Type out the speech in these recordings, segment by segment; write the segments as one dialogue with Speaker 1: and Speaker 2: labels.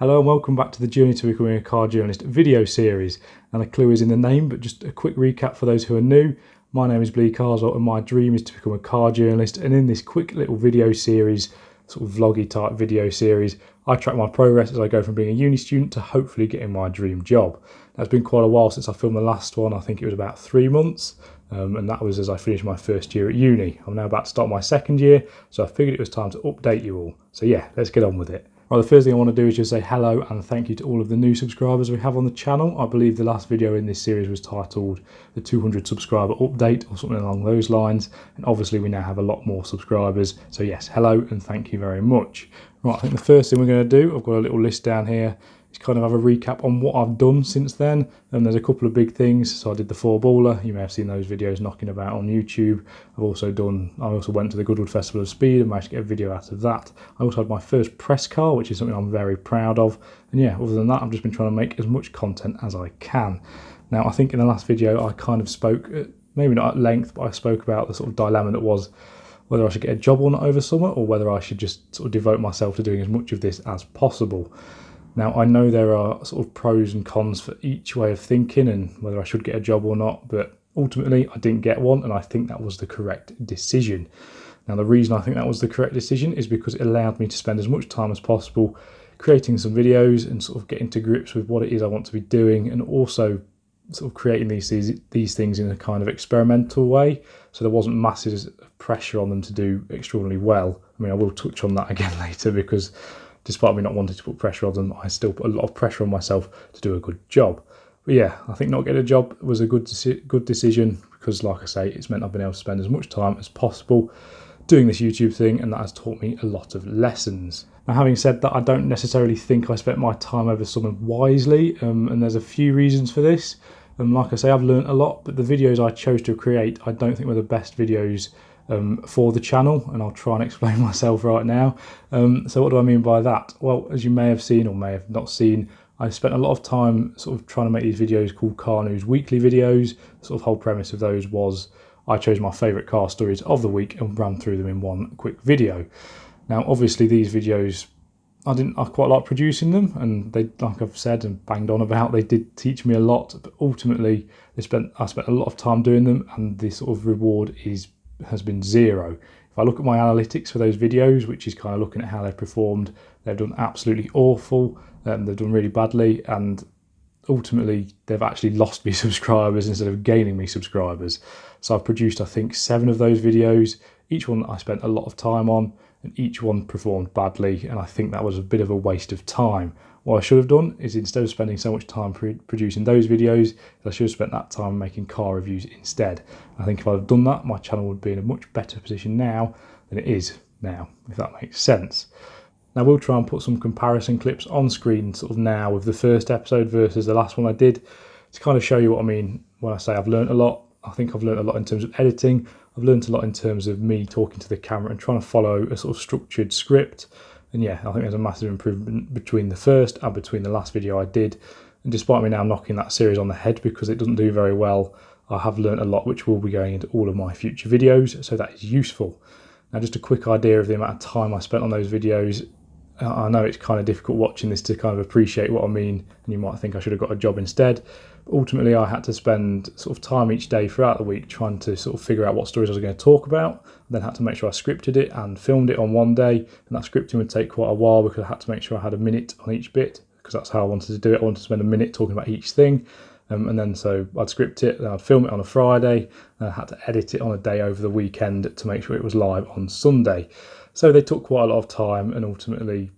Speaker 1: Hello and welcome back to the Journey to Becoming a Car Journalist video series. And the clue is in the name, but just a quick recap for those who are new. My name is Blee and my dream is to become a car journalist. And in this quick little video series, sort of vloggy type video series, I track my progress as I go from being a uni student to hopefully getting my dream job. Now, it's been quite a while since I filmed the last one. I think it was about 3 months. And that was as I finished my first year at uni. I'm now about to start my second year, so I figured it was time to update you all. So yeah, let's get on with it. Right, the first thing I want to do is just say hello and thank you to all of the new subscribers we have on the channel. I believe the last video in this series was titled the 200 subscriber update or something along those lines. And obviously we now have a lot more subscribers. So yes, hello and thank you very much. Right, I think the first thing we're going to do, I've got a little list down here, is kind of have a recap on what I've done since then. And there's a couple of big things. So I did the 4-baller. You may have seen those videos knocking about on YouTube. I also went to the Goodwood Festival of Speed and managed to get a video out of that. I also had my first press car, which is something I'm very proud of. And yeah, other than that, I've just been trying to make as much content as I can. Now, I think in the last video, I kind of spoke, maybe not at length, but I spoke about the sort of dilemma that was whether I should get a job or not over summer, or whether I should just sort of devote myself to doing as much of this as possible. Now, I know there are sort of pros and cons for each way of thinking and whether I should get a job or not, but ultimately I didn't get one, and I think that was the correct decision. Now, the reason I think that was the correct decision is because it allowed me to spend as much time as possible creating some videos and sort of getting to grips with what it is I want to be doing, and also sort of creating these things in a kind of experimental way. So there wasn't massive pressure on them to do extraordinarily well. I mean, I will touch on that again later, because despite me not wanting to put pressure on them, I still put a lot of pressure on myself to do a good job. But yeah, I think not getting a job was a good decision, because like I say, it's meant I've been able to spend as much time as possible doing this YouTube thing, and that has taught me a lot of lessons. Now, having said that, I don't necessarily think I spent my time over summer wisely, and there's a few reasons for this. Like I say, I've learned a lot, but the videos I chose to create, I don't think were the best videos for the channel, and I'll try and explain myself right now. So what do I mean by that? Well, as you may have seen or may have not seen, I spent a lot of time sort of trying to make these videos called Car News Weekly videos. The sort of whole premise of those was I chose my favourite car stories of the week and ran through them in one quick video. Now, obviously these videos, I quite like producing them, and they, like I've said and banged on about, they did teach me a lot, but ultimately I spent a lot of time doing them, and the sort of reward has been zero. If I look at my analytics for those videos, which is kind of looking at how they've performed, they've done absolutely awful, they've done really badly, and ultimately they've actually lost me subscribers instead of gaining me subscribers. So I've produced, I think, 7 of those videos, each one that I spent a lot of time on, and each one performed badly, and I think that was a bit of a waste of time. What I should have done is, instead of spending so much time producing those videos, I should have spent that time making car reviews instead. I think if I'd have done that, my channel would be in a much better position now than it is now, if that makes sense. Now, we'll try and put some comparison clips on screen sort of now with the first episode versus the last one I did, to kind of show you what I mean when I say I've learned a lot. I think I've learned a lot in terms of editing. I've learned a lot in terms of me talking to the camera and trying to follow a sort of structured script. And yeah, I think there's a massive improvement between the first and between the last video I did. And despite me now knocking that series on the head because it doesn't do very well, I have learned a lot, which will be going into all of my future videos, so that is useful. Now, just a quick idea of the amount of time I spent on those videos. I know it's kind of difficult watching this to kind of appreciate what I mean, and you might think I should have got a job instead. But ultimately, I had to spend sort of time each day throughout the week trying to sort of figure out what stories I was going to talk about. I then had to make sure I scripted it and filmed it on one day, and that scripting would take quite a while because I had to make sure I had a minute on each bit, because that's how I wanted to do it. I wanted to spend a minute talking about each thing. And then so I'd script it, then I'd film it on a Friday, and I had to edit it on a day over the weekend to make sure it was live on Sunday. So they took quite a lot of time, and ultimately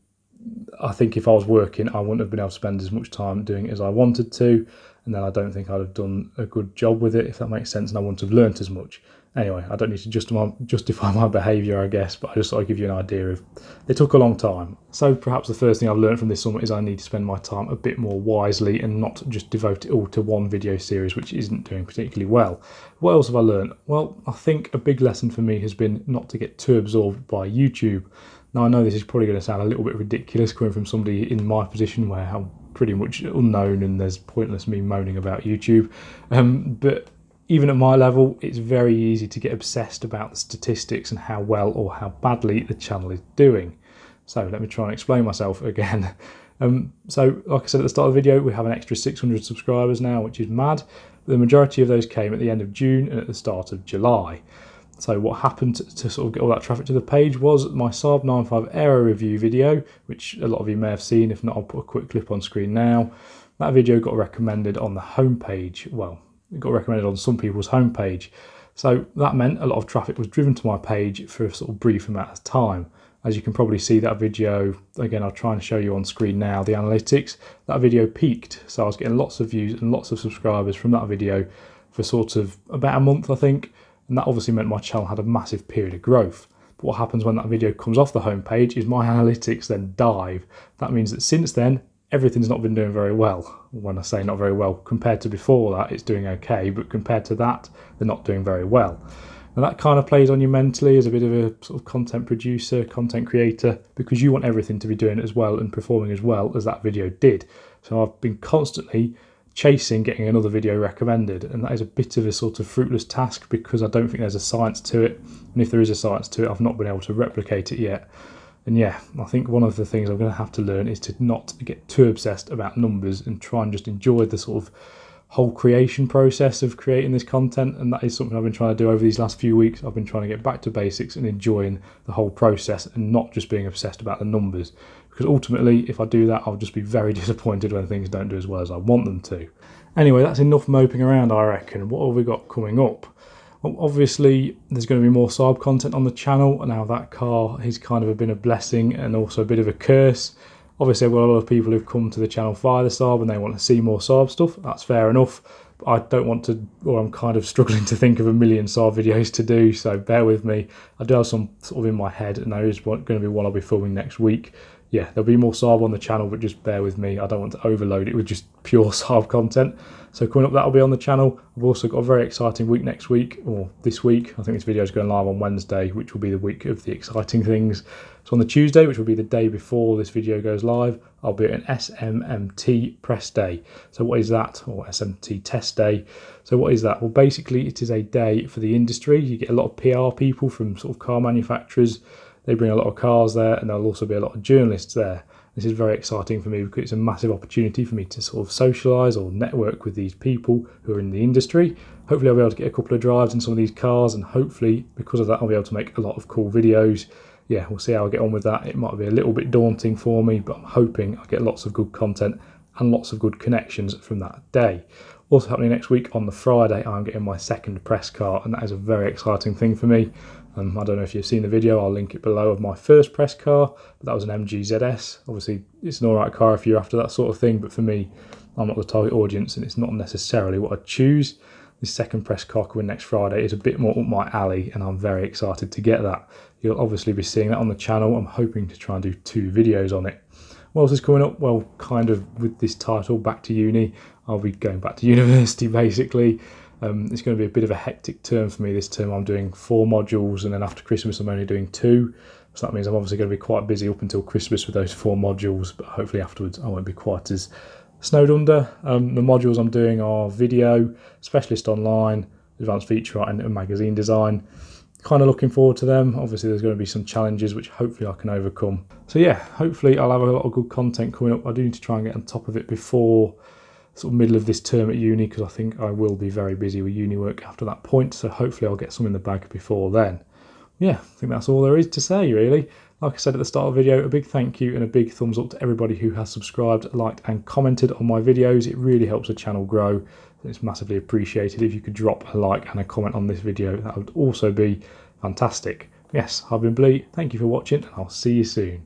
Speaker 1: I think if I was working, I wouldn't have been able to spend as much time doing it as I wanted to, and then I don't think I'd have done a good job with it, if that makes sense, and I wouldn't have learnt as much. Anyway, I don't need to justify my behaviour, I guess, but I just thought I'd give you an idea of it took a long time. So perhaps the first thing I've learned from this summer is I need to spend my time a bit more wisely and not just devote it all to one video series, which isn't doing particularly well. What else have I learned? Well, I think a big lesson for me has been not to get too absorbed by YouTube. Now, I know this is probably going to sound a little bit ridiculous coming from somebody in my position where I'm pretty much unknown and there's pointless me moaning about YouTube, but even at my level, it's very easy to get obsessed about the statistics and how well or how badly the channel is doing. So let me try and explain myself again. So like I said at the start of the video, we have an extra 600 subscribers now, which is mad. The majority of those came at the end of June and at the start of July. So what happened to sort of get all that traffic to the page was my Saab 9.5 Aero review video, which a lot of you may have seen. If not, I'll put a quick clip on screen now. That video got recommended on the homepage. Well, it got recommended on some people's homepage. So that meant a lot of traffic was driven to my page for a sort of brief amount of time. As you can probably see, that video, again, I'll try and show you on screen now, the analytics, that video peaked. So I was getting lots of views and lots of subscribers from that video for sort of about a month, I think. And that obviously meant my channel had a massive period of growth. But what happens when that video comes off the homepage is my analytics then dive. That means that since then, everything's not been doing very well. When I say not very well, compared to before that, it's doing okay. But compared to that, they're not doing very well. And that kind of plays on you mentally as a bit of a sort of content producer, content creator, because you want everything to be doing as well and performing as well as that video did. So I've been constantly chasing getting another video recommended, and that is a bit of a sort of fruitless task because I don't think there's a science to it. And if there is a science to it, I've not been able to replicate it yet. And yeah, I think one of the things I'm going to have to learn is to not get too obsessed about numbers and try and just enjoy the sort of whole creation process of creating this content. And that is something I've been trying to do over these last few weeks. I've been trying to get back to basics and enjoying the whole process and not just being obsessed about the numbers, because ultimately if I do that, I'll just be very disappointed when things don't do as well as I want them to. Anyway, that's enough moping around, I reckon. What have we got coming up? Well, obviously there's going to be more Saab content on the channel. Now that car has kind of been a blessing and also a bit of a curse. Obviously, I've got a lot of people who've come to the channel via the Saab and they want to see more Saab stuff. That's fair enough. But I don't want to, or I'm kind of struggling to think of a million Saab videos to do, so bear with me. I do have some sort of in my head, and there is going to be one I'll be filming next week. Yeah, there'll be more Saab on the channel, but just bear with me. I don't want to overload it with just pure Saab content. So coming up, that'll be on the channel. I've also got a very exciting week next week, or this week. I think this video is going live on Wednesday, which will be the week of the exciting things. So on the Tuesday, which will be the day before this video goes live, I'll be at an SMMT press day. So what is that? Or SMT test day. So what is that? Well, basically it is a day for the industry. You get a lot of PR people from sort of car manufacturers. They bring a lot of cars there, and there'll also be a lot of journalists there. This is very exciting for me because it's a massive opportunity for me to sort of socialise or network with these people who are in the industry. Hopefully I'll be able to get a couple of drives in some of these cars, and hopefully because of that I'll be able to make a lot of cool videos. Yeah, we'll see how I get on with that. It might be a little bit daunting for me, but I'm hoping I get lots of good content and lots of good connections from that day. Also happening next week on the Friday, I'm getting my second press car, and that is a very exciting thing for me. I don't know if you've seen the video, I'll link it below, of my first press car, but that was an MG ZS. Obviously, it's an alright car if you're after that sort of thing, but for me, I'm not the target audience, and it's not necessarily what I choose. This second press car coming next Friday is a bit more up my alley, and I'm very excited to get that. You'll obviously be seeing that on the channel. I'm hoping to try and do 2 videos on it. What else is coming up? Well, kind of with this title, Back to Uni, I'll be going back to university basically. It's going to be a bit of a hectic term for me this term. I'm doing 4 modules, and then after Christmas I'm only doing 2. So that means I'm obviously going to be quite busy up until Christmas with those 4 modules, but hopefully afterwards I won't be quite as snowed under. The modules I'm doing are video, specialist online, advanced feature writing and magazine design. Kind of looking forward to them. Obviously there's going to be some challenges which hopefully I can overcome. So yeah, hopefully I'll have a lot of good content coming up. I do need to try and get on top of it before sort of middle of this term at uni, because I think I will be very busy with uni work after that point, so hopefully I'll get some in the bag before then. Yeah, I think that's all there is to say really. Like I said at the start of the video, a big thank you and a big thumbs up to everybody who has subscribed, liked and commented on my videos. It really helps the channel grow. It's massively appreciated. If you could drop a like and a comment on this video, that would also be fantastic. Yes, I've been Blee, thank you for watching, and I'll see you soon.